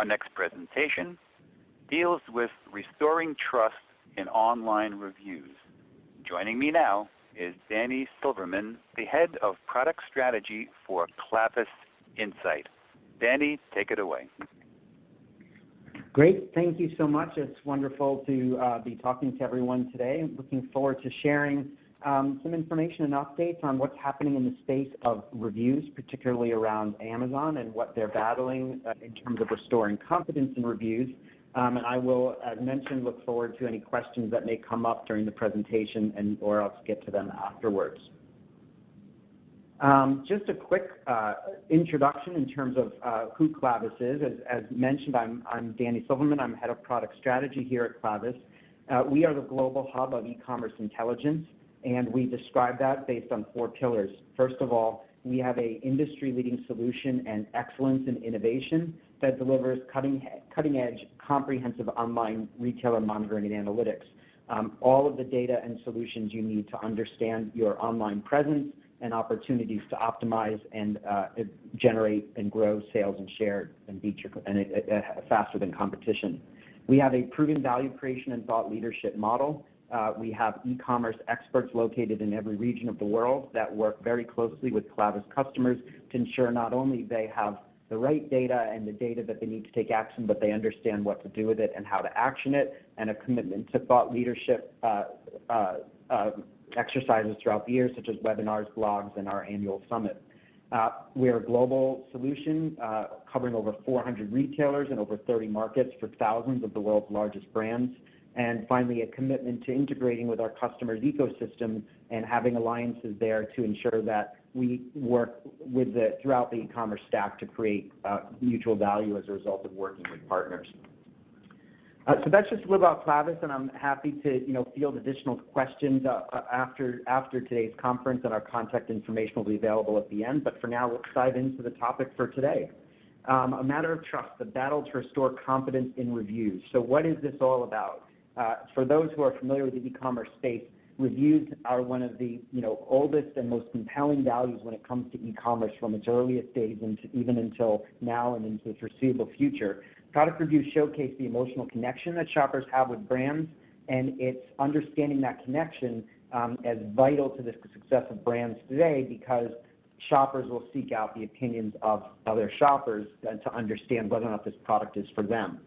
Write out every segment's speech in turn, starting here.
Our next presentation deals with restoring trust in online reviews. Joining me now is Danny Silverman, the head of product strategy for Clavis Insight. Danny, take it away. Great. Thank you so much. It's wonderful to be talking to everyone today. I'm looking forward to sharing some information and updates on what's happening in the space of reviews, particularly around Amazon and what they're battling in terms of restoring confidence in reviews. And I will, as mentioned, look forward to any questions that may come up during the presentation or I'll get to them afterwards. Just a quick introduction in terms of who Clavis is. As mentioned, I'm Danny Silverman. I'm head of product strategy here at Clavis. We are the global hub of e-commerce intelligence, and we describe that based on 4 pillars. First of all, we have an industry-leading solution and excellence in innovation that delivers cutting-edge, comprehensive online retailer monitoring and analytics. All of the data and solutions you need to understand your online presence and opportunities to optimize and generate and grow sales and share and beat faster than competition. We have a proven value creation and thought leadership model. We have e-commerce experts located in every region of the world that work very closely with Clavis customers to ensure not only they have the right data and the data that they need to take action, but they understand what to do with it and how to action it, and a commitment to thought leadership exercises throughout the year, such as webinars, blogs, and our annual summit. We're a global solution covering over 400 retailers in over 30 markets for thousands of the world's largest brands. And finally, a commitment to integrating with our customers' ecosystem and having alliances there to ensure that we work with throughout the e-commerce stack to create mutual value as a result of working with partners. So that's just a little about Clavis, and I'm happy to field additional questions after today's conference, and our contact information will be available at the end. But for now, let's dive into the topic for today. A matter of trust, the battle to restore confidence in reviews. So what is this all about? For those who are familiar with the e-commerce space, reviews are one of the oldest and most compelling values when it comes to e-commerce from its earliest days even until now and into the foreseeable future. Product reviews showcase the emotional connection that shoppers have with brands, and it's understanding that connection as vital to the success of brands today, because shoppers will seek out the opinions of other shoppers to understand whether or not this product is for them.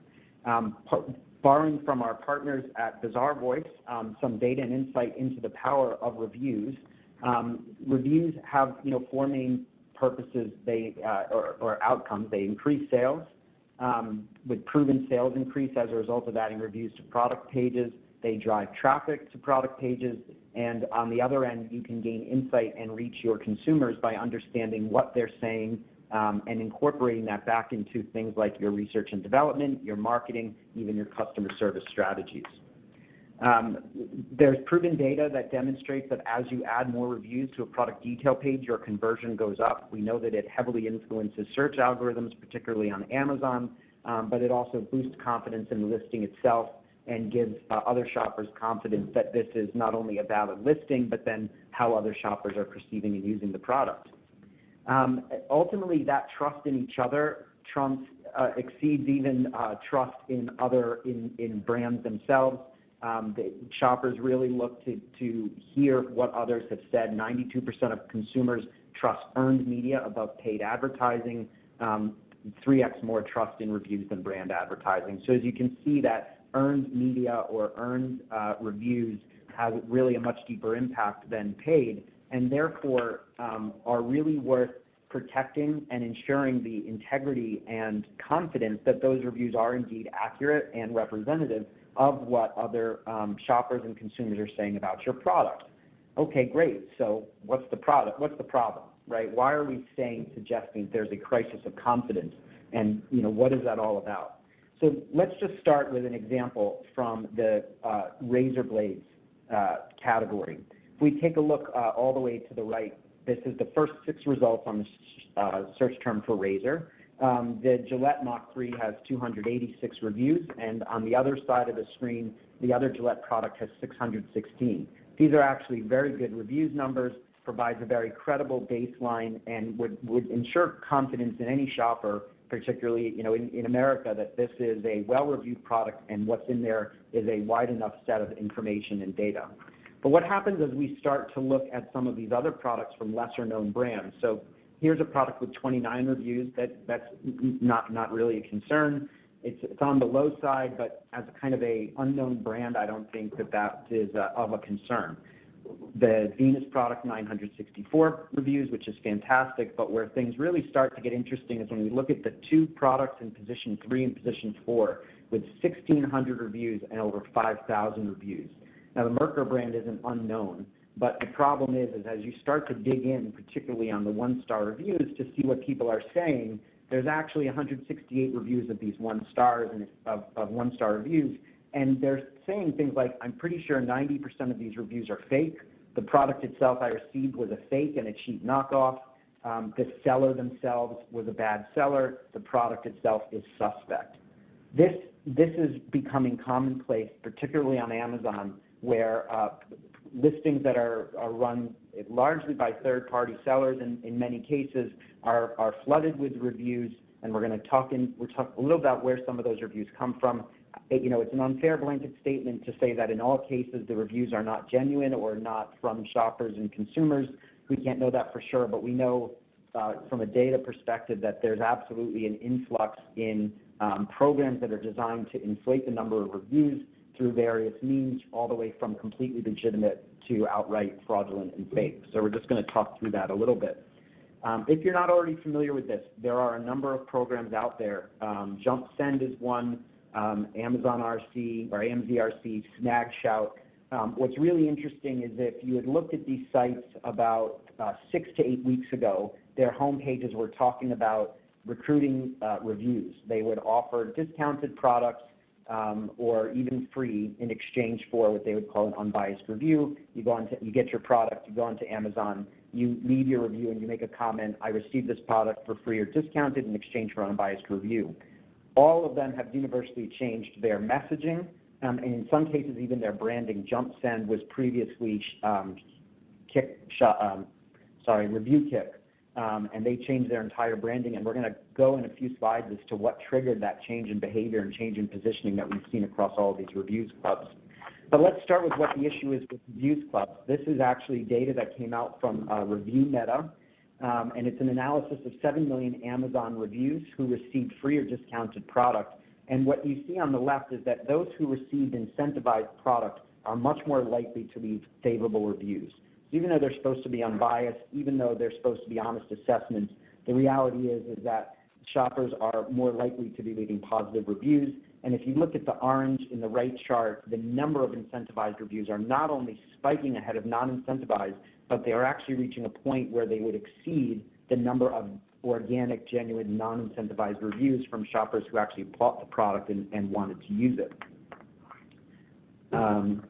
Borrowing from our partners at Bazaar Voice, some data and insight into the power of reviews. Reviews have 4 main purposes or outcomes. They increase sales, with proven sales increase as a result of adding reviews to product pages. They drive traffic to product pages, and on the other end, you can gain insight and reach your consumers by understanding what they're saying and incorporating that back into things like your research and development, your marketing, even your customer service strategies. There's proven data that demonstrates that as you add more reviews to a product detail page, your conversion goes up. We know that it heavily influences search algorithms, particularly on Amazon, but it also boosts confidence in the listing itself and gives other shoppers confidence that this is not only a valid listing, but then how other shoppers are perceiving and using the product. Ultimately, that trust in each other exceeds even trust in brands themselves. The shoppers really look to hear what others have said. 92% of consumers trust earned media above paid advertising, 3x more trust in reviews than brand advertising. So as you can see, that earned media or earned reviews have really a much deeper impact than paid, and therefore are really worth protecting and ensuring the integrity and confidence that those reviews are indeed accurate and representative of what other shoppers and consumers are saying about your product. Okay, great. So what's the product? What's the problem, right? Why are we suggesting there's a crisis of confidence, and what is that all about? So let's just start with an example from the razor blades category. If we take a look all the way to the right, this is the first 6 results on the search term for razor. The Gillette Mach 3 has 286 reviews, and on the other side of the screen, the other Gillette product has 616. These are actually very good reviews numbers, provides a very credible baseline, and would ensure confidence in any shopper, particularly in America, that this is a well-reviewed product and what's in there is a wide enough set of information and data. But what happens as we start to look at some of these other products from lesser-known brands? So here's a product with 29 reviews. That's not really a concern. It's on the low side, but as a kind of a unknown brand, I don't think that is of a concern. The Venus product, 964 reviews, which is fantastic, but where things really start to get interesting is when we look at the two products in position 3 and position 4 with 1,600 reviews and over 5,000 reviews. Now, the Merkur brand isn't unknown, but the problem is as you start to dig in, particularly on the one-star reviews, to see what people are saying, there's actually 168 reviews of these 1 stars and of 1-star reviews, and they're saying things like, I'm pretty sure 90% of these reviews are fake. The product itself I received was a fake and a cheap knockoff. The seller themselves was a bad seller. The product itself is suspect. This is becoming commonplace, particularly on Amazon, where listings that are run largely by third-party sellers in many cases are flooded with reviews, and we're going to talk a little about where some of those reviews come from. It's an unfair blanket statement to say that in all cases the reviews are not genuine or not from shoppers and consumers. We can't know that for sure, but we know from a data perspective that there's absolutely an influx in programs that are designed to inflate the number of reviews through various means, all the way from completely legitimate to outright fraudulent and fake. So we're just going to talk through that a little bit. If you're not already familiar with this, there are a number of programs out there. JumpSend is one, Amazon RC or AMZRC, SnagShout. What's really interesting is if you had looked at these sites about 6 to 8 weeks ago, their home pages were talking about recruiting reviews. They would offer discounted products or even free in exchange for what they would call an unbiased review. You get your product, you go onto Amazon, you leave your review and you make a comment, I received this product for free or discounted in exchange for an unbiased review. All of them have universally changed their messaging, and in some cases even their branding. JumpSend was previously ReviewKick, and they changed their entire branding, and we're going to go in a few slides as to what triggered that change in behavior and change in positioning that we've seen across all of these reviews clubs. But let's start with what the issue is with reviews clubs. This is actually data that came out from ReviewMeta, and it's an analysis of 7 million Amazon reviews who received free or discounted product. And what you see on the left is that those who received incentivized product are much more likely to leave favorable reviews. So even though they're supposed to be unbiased, even though they're supposed to be honest assessments, the reality is that shoppers are more likely to be leaving positive reviews. And if you look at the orange in the right chart, the number of incentivized reviews are not only spiking ahead of non-incentivized, but they are actually reaching a point where they would exceed the number of organic, genuine, non-incentivized reviews from shoppers who actually bought the product and wanted to use it. Here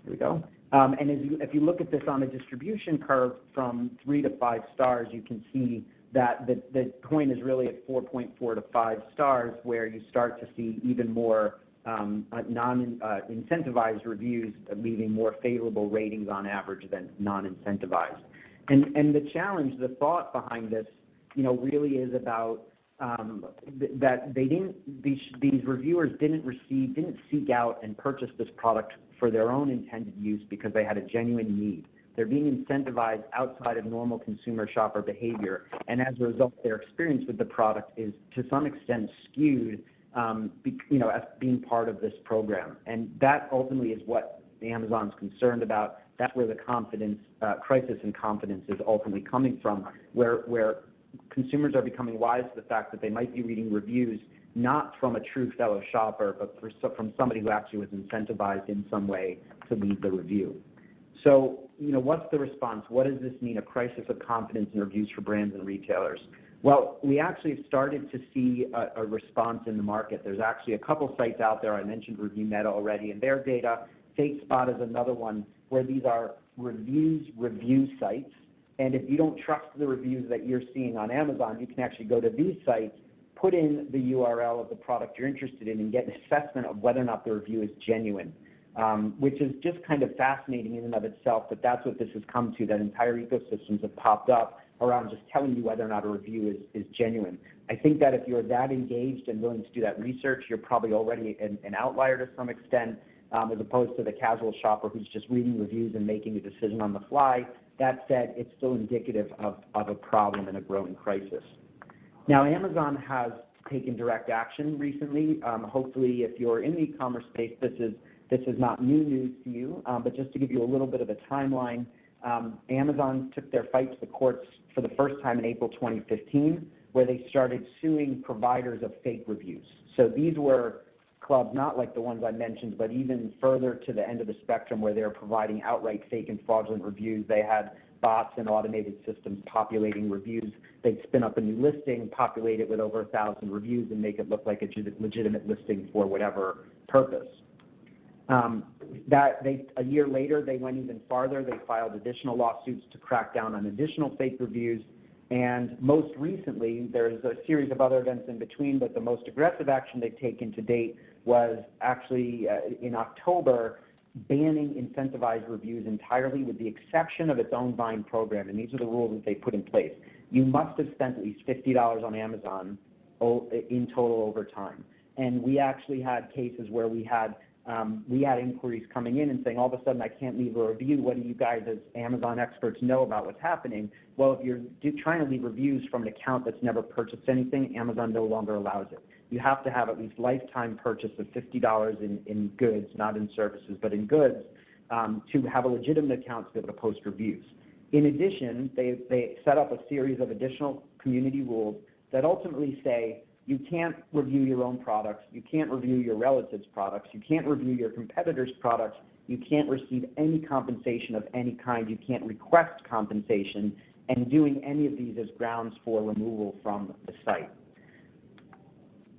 we go. And if you look at this on a distribution curve from 3 to 5 stars, you can see that the coin is really at 4.4 to 5 stars, where you start to see even more non-incentivized reviews leaving more favorable ratings on average than non-incentivized. And the challenge, the thought behind this, really is about that these reviewers didn't seek out and purchase this product for their own intended use because they had a genuine need. They're being incentivized outside of normal consumer shopper behavior, and as a result, their experience with the product is to some extent skewed, as being part of this program. And that ultimately is what Amazon's concerned about. That's where the confidence crisis in confidence is ultimately coming from, where consumers are becoming wise to the fact that they might be reading reviews not from a true fellow shopper, but from somebody who actually was incentivized in some way to leave the review. So, what's the response? What does this mean, a crisis of confidence in reviews for brands and retailers? Well, we actually have started to see a response in the market. There's actually a couple sites out there. I mentioned ReviewMeta already, and their data. FakeSpot is another one where these are review sites. And if you don't trust the reviews that you're seeing on Amazon, you can actually go to these sites, put in the URL of the product you're interested in, and get an assessment of whether or not the review is genuine, which is just kind of fascinating in and of itself, but that's what this has come to, that entire ecosystems have popped up around just telling you whether or not a review is genuine. I think that if you're that engaged and willing to do that research, you're probably already an outlier to some extent, as opposed to the casual shopper who's just reading reviews and making a decision on the fly. That said, it's still indicative of a problem and a growing crisis. Now, Amazon has taken direct action recently. Hopefully, if you're in the e-commerce space, this is not new news to you, but just to give you a little bit of a timeline, Amazon took their fight to the courts for the first time in April 2015, where they started suing providers of fake reviews. So these were clubs not like the ones I mentioned, but even further to the end of the spectrum where they're providing outright fake and fraudulent reviews. They had bots and automated systems populating reviews. They'd spin up a new listing, populate it with over 1,000 reviews, and make it look like a legitimate listing for whatever purpose. A year later, they went even farther. They filed additional lawsuits to crack down on additional fake reviews. And most recently, there's a series of other events in between, but the most aggressive action they've taken to date was actually in October, banning incentivized reviews entirely with the exception of its own buying program. And these are the rules that they put in place. You must have spent at least $50 on Amazon in total over time. And we actually had cases where we had inquiries coming in and saying, all of a sudden I can't leave a review. What do you guys as Amazon experts know about what's happening? Well, if you're trying to leave reviews from an account that's never purchased anything, Amazon no longer allows it. You have to have at least lifetime purchase of $50 in goods, not in services, but in goods, to have a legitimate account to be able to post reviews. In addition, they set up a series of additional community rules that ultimately say you can't review your own products, you can't review your relatives' products, you can't review your competitors' products, you can't receive any compensation of any kind, you can't request compensation, and doing any of these is grounds for removal from the site.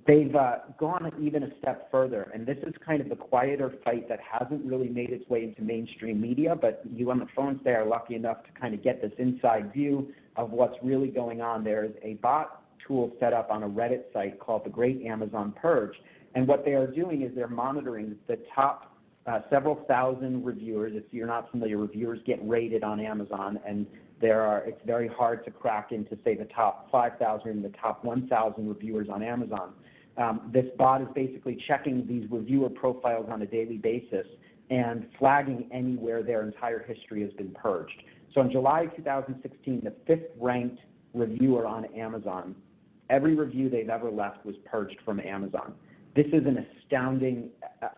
They've gone even a step further, and this is kind of the quieter fight that hasn't really made its way into mainstream media, but you on the phone today are lucky enough to kind of get this inside view of what's really going on. There's a bot tool set up on a Reddit site called the Great Amazon Purge, and what they are doing is they're monitoring the top several thousand reviewers. If you're not familiar, reviewers get rated on Amazon, and it's very hard to crack into, say, the top 5,000 and the top 1,000 reviewers on Amazon. This bot is basically checking these reviewer profiles on a daily basis and flagging anywhere their entire history has been purged. So in July 2016, the 5th ranked reviewer on Amazon, every review they've ever left was purged from Amazon. This is an astounding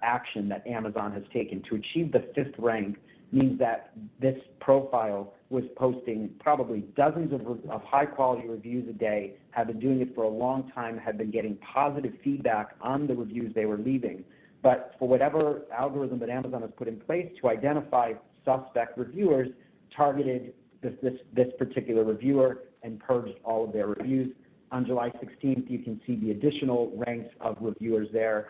action that Amazon has taken. To achieve the 5th rank means that this profile was posting probably dozens of high-quality reviews a day, had been doing it for a long time, had been getting positive feedback on the reviews they were leaving. But for whatever algorithm that Amazon has put in place to identify suspect reviewers, targeted this particular reviewer and purged all of their reviews. On July 16th, you can see the additional ranks of reviewers there.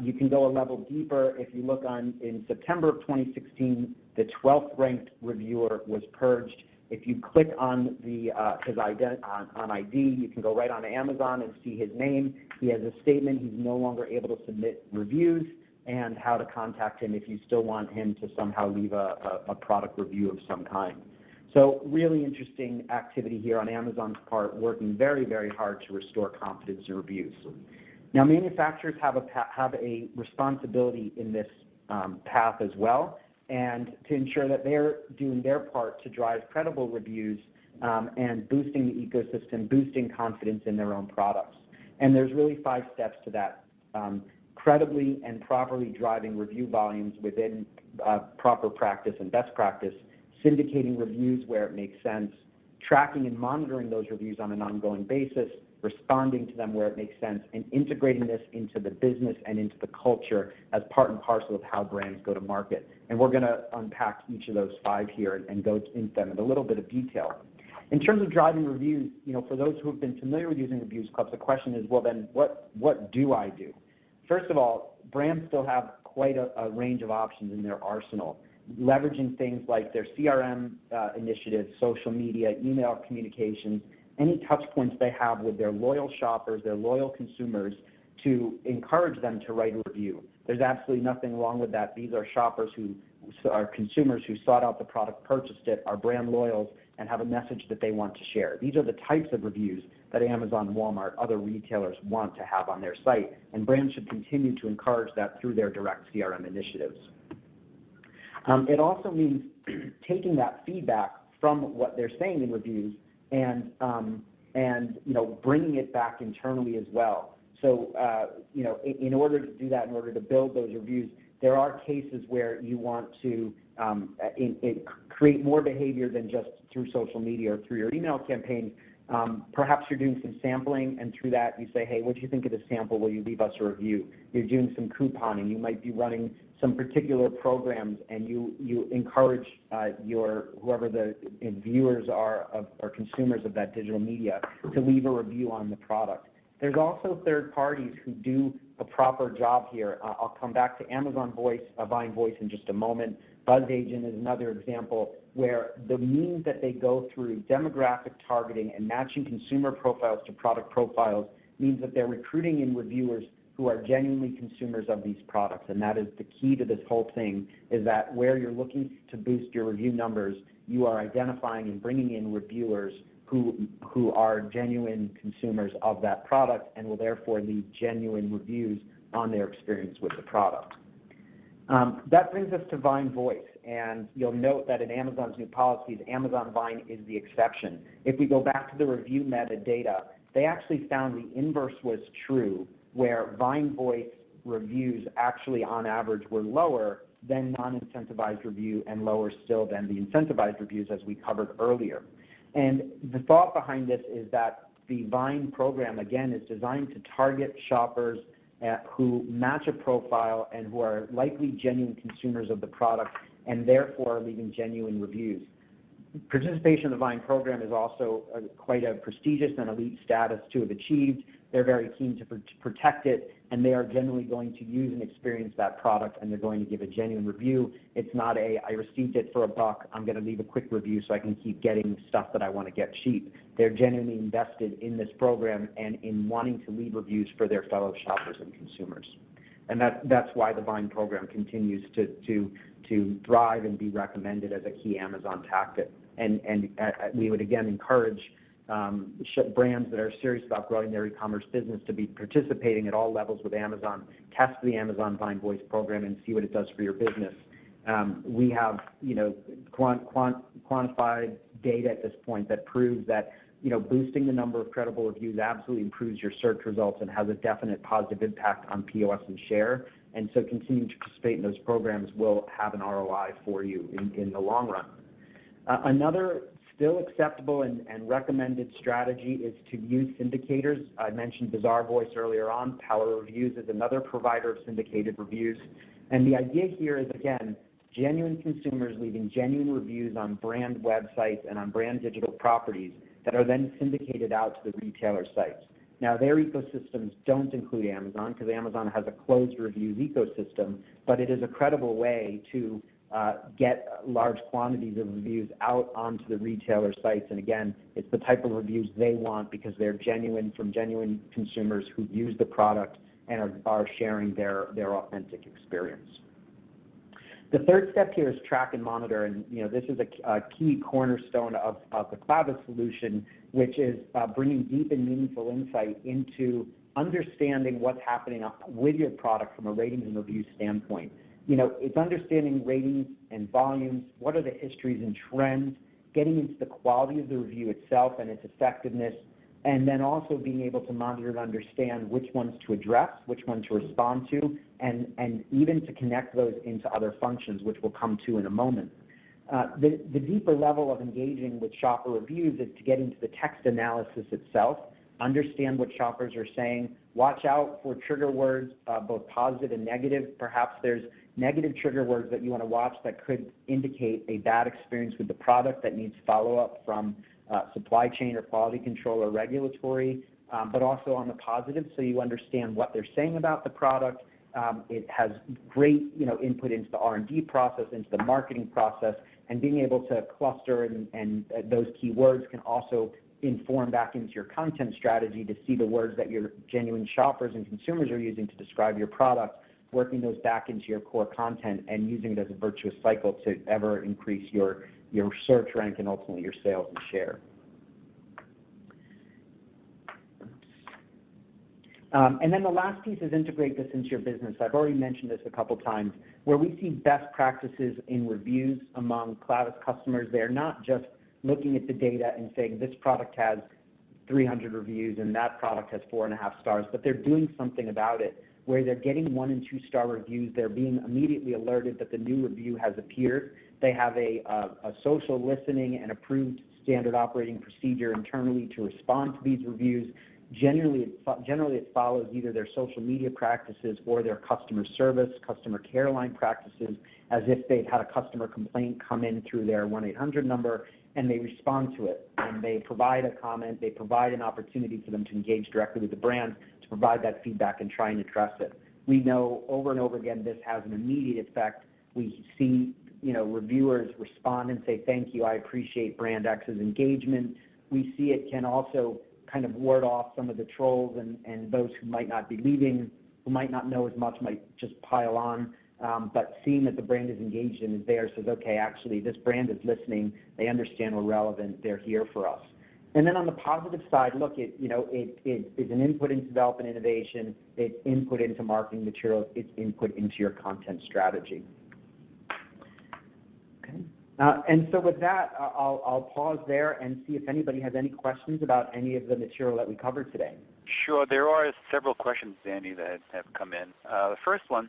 You can go a level deeper. If you look in September of 2016, the 12th ranked reviewer was purged. If you click on his ID, you can go right on Amazon and see his name. He has a statement. He's no longer able to submit reviews and how to contact him if you still want him to somehow leave a product review of some kind. So really interesting activity here on Amazon's part, working very, very hard to restore confidence in reviews. Now, manufacturers have a responsibility in this path as well, and to ensure that they're doing their part to drive credible reviews and boosting the ecosystem, boosting confidence in their own products. And there's really 5 steps to that. Credibly and properly driving review volumes within proper practice and best practice, syndicating reviews where it makes sense, tracking and monitoring those reviews on an ongoing basis, responding to them where it makes sense, and integrating this into the business and into the culture as part and parcel of how brands go to market. And we're going to unpack each of those 5 here and go into them in a little bit of detail. In terms of driving reviews, for those who have been familiar with using reviews clubs, the question is, well, then what do I do? First of all, brands still have quite a range of options in their arsenal, leveraging things like their CRM initiatives, social media, email communications, any touch points they have with their loyal shoppers, their loyal consumers, to encourage them to write a review. There's absolutely nothing wrong with that. These are shoppers who are consumers who sought out the product, purchased it, are brand loyals, and have a message that they want to share. These are the types of reviews that Amazon, Walmart, other retailers want to have on their site, and brands should continue to encourage that through their direct CRM initiatives. It also means taking that feedback from what they're saying in reviews and bringing it back internally as well. So in order to do that, in order to build those reviews, there are cases where you want to create more behavior than just through social media or through your email campaigns. Perhaps you're doing some sampling, and through that you say, hey, what do you think of the sample? Will you leave us a review? You're doing some couponing. You might be running some particular programs, and you encourage whoever the viewers are or consumers of that digital media to leave a review on the product. There's also third parties who do a proper job here. I'll come back to Amazon Voice, Vine Voice in just a moment. BuzzAgent is another example where the means that they go through demographic targeting and matching consumer profiles to product profiles means that they're recruiting in reviewers who are genuinely consumers of these products. And that is the key to this whole thing, is that where you're looking to boost your review numbers, you are identifying and bringing in reviewers who are genuine consumers of that product and will therefore leave genuine reviews on their experience with the product. That brings us to Vine Voice, and you'll note that in Amazon's new policies, Amazon Vine is the exception. If we go back to the review metadata, they actually found the inverse was true, where Vine Voice reviews actually on average were lower than non-incentivized review and lower still than the incentivized reviews, as we covered earlier. And the thought behind this is that the Vine program, again, is designed to target shoppers who match a profile and who are likely genuine consumers of the product and therefore are leaving genuine reviews. Participation in the Vine program is also quite a prestigious and elite status to have achieved. They're very keen to protect it, and they are generally going to use and experience that product, and they're going to give a genuine review. It's not I received it for $1, I'm going to leave a quick review so I can keep getting stuff that I want to get cheap. They're genuinely invested in this program and in wanting to leave reviews for their fellow shoppers and consumers. And that's why the Vine program continues to thrive and be recommended as a key Amazon tactic. And we would again encourage brands that are serious about growing their e-commerce business to be participating at all levels with Amazon. Test the Amazon Vine Voice program and see what it does for your business. We have quantified data at this point that proves that boosting the number of credible reviews absolutely improves your search results and has a definite positive impact on POS and share. And so continuing to participate in those programs will have an ROI for you in the long run. Another still acceptable and recommended strategy is to use syndicators. I mentioned Bizarre Voice earlier on. Power Reviews is another provider of syndicated reviews. And the idea here is, again, genuine consumers leaving genuine reviews on brand websites and on brand digital properties that are then syndicated out to the retailer sites. Now, their ecosystems don't include Amazon because Amazon has a closed reviews ecosystem, but it is a credible way to get large quantities of reviews out onto the retailer sites. And again, it's the type of reviews they want because they're genuine from genuine consumers who use the product and are sharing their authentic experience. The third step here is track and monitor, and this is a key cornerstone of the Clavis solution, which is bringing deep and meaningful insight into understanding what's happening with your product from a ratings and review standpoint. It's understanding ratings and volumes, what are the histories and trends, getting into the quality of the review itself and its effectiveness, and then also being able to monitor and understand which ones to address, which ones to respond to, and even to connect those into other functions, which we'll come to in a moment. The deeper level of engaging with shopper reviews is to get into the text analysis itself, understand what shoppers are saying, watch out for trigger words, both positive and negative. Perhaps there's negative trigger words that you want to watch that could indicate a bad experience with the product that needs follow-up from supply chain or quality control or regulatory, but also on the positive so you understand what they're saying about the product. It has great input into the R&D process, into the marketing process, and being able to cluster and those keywords can also inform back into your content strategy to see the words that your genuine shoppers and consumers are using to describe your product, working those back into your core content and using it as a virtuous cycle to ever increase your search rank and ultimately your sales and share. And then the last piece is integrate this into your business. I've already mentioned this a couple times, where we see best practices in reviews among Clavis customers. They're not just looking at the data and saying this product has 300 reviews and that product has 4.5 stars, but they're doing something about it, where they're getting 1- and 2-star reviews. They're being immediately alerted that the new review has appeared. They have a social listening and approved standard operating procedure internally to respond to these reviews. Generally, it follows either their social media practices or their customer service, customer care line practices, as if they've had a customer complaint come in through their 1-800 number, and they respond to it. And they provide a comment, they provide an opportunity for them to engage directly with the brand to provide that feedback and try and address it. We know over and over again this has an immediate effect. We see reviewers respond and say, thank you, I appreciate brand X's engagement. We see it can also kind of ward off some of the trolls and those who might not be leaving, who might not know as much, might just pile on. But seeing that the brand is engaged and is there says, okay, actually this brand is listening, they understand we're relevant, they're here for us. And then on the positive side, look, it is an input into development innovation, it's input into marketing materials, it's input into your content strategy. Okay. And so with that, I'll pause there and see if anybody has any questions about any of the material that we covered today. Sure. There are several questions, Danny, that have come in. The first one,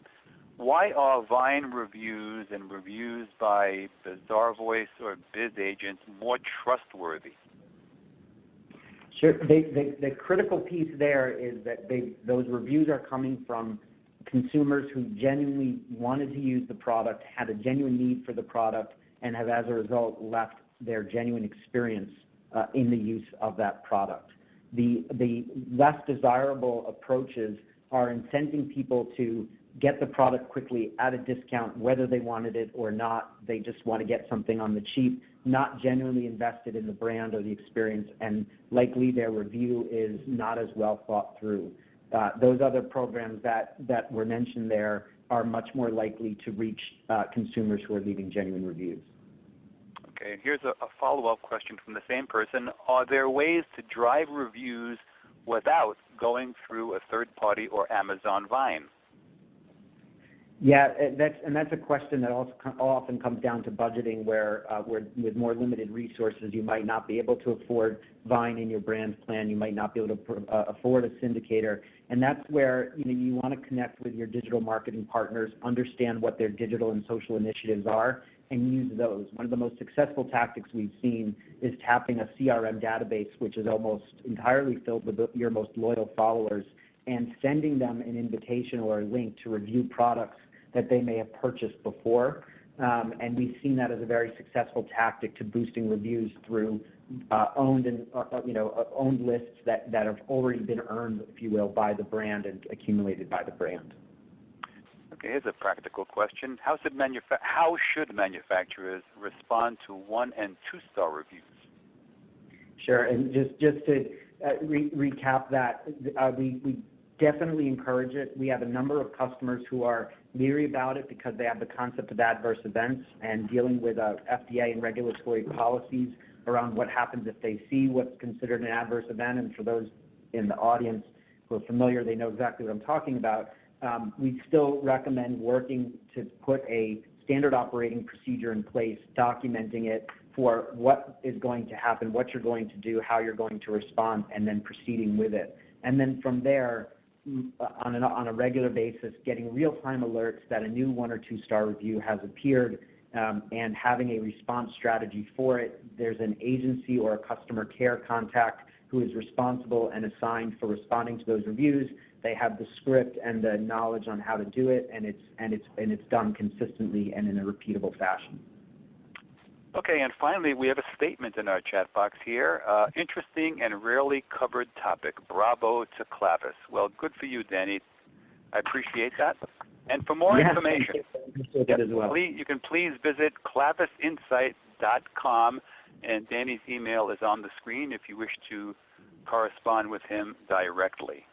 why are Vine reviews and reviews by Bizarre Voice or Biz Agents more trustworthy? Sure. The critical piece there is that those reviews are coming from consumers who genuinely wanted to use the product, had a genuine need for the product, and have as a result left their genuine experience in the use of that product. The less desirable approaches are incenting people to get the product quickly at a discount, whether they wanted it or not. They just want to get something on the cheap, not genuinely invested in the brand or the experience, and likely their review is not as well thought through. Those other programs that were mentioned there are much more likely to reach consumers who are leaving genuine reviews. Okay, and here's a follow-up question from the same person. Are there ways to drive reviews without going through a third party or Amazon Vine? Yeah, that's a question that also often comes down to budgeting, where with more limited resources, you might not be able to afford Vine in your brand plan. You might not be able to afford a syndicator, and that's where you want to connect with your digital marketing partners, understand what their digital and social initiatives are, and use those. One of the most successful tactics we've seen is tapping a CRM database, which is almost entirely filled with your most loyal followers, and sending them an invitation or a link to review products that they may have purchased before. And we've seen that as a very successful tactic to boosting reviews through owned lists that have already been earned, if you will, by the brand and accumulated by the brand. Okay, here's a practical question. How should manufacturers respond to 1- and 2-star reviews? Sure, and just to recap that, we definitely encourage it. We have a number of customers who are leery about it because they have the concept of adverse events and dealing with FDA and regulatory policies around what happens if they see what's considered an adverse event. And for those in the audience who are familiar, they know exactly what I'm talking about. We still recommend working to put a standard operating procedure in place, documenting it for what is going to happen, what you're going to do, how you're going to respond, and then proceeding with it. And then from there, on a regular basis, getting real-time alerts that a new 1- or 2-star review has appeared, and having a response strategy for it. There's an agency or a customer care contact who is responsible and assigned for responding to those reviews. They have the script and the knowledge on how to do it, and it's done consistently and in a repeatable fashion. Okay, and finally, we have a statement in our chat box here. Interesting and rarely covered topic. Bravo to Clavis. Well, good for you, Danny. I appreciate that. And for more information, you can please visit clavisinsight.com, and Danny's email is on the screen if you wish to correspond with him directly.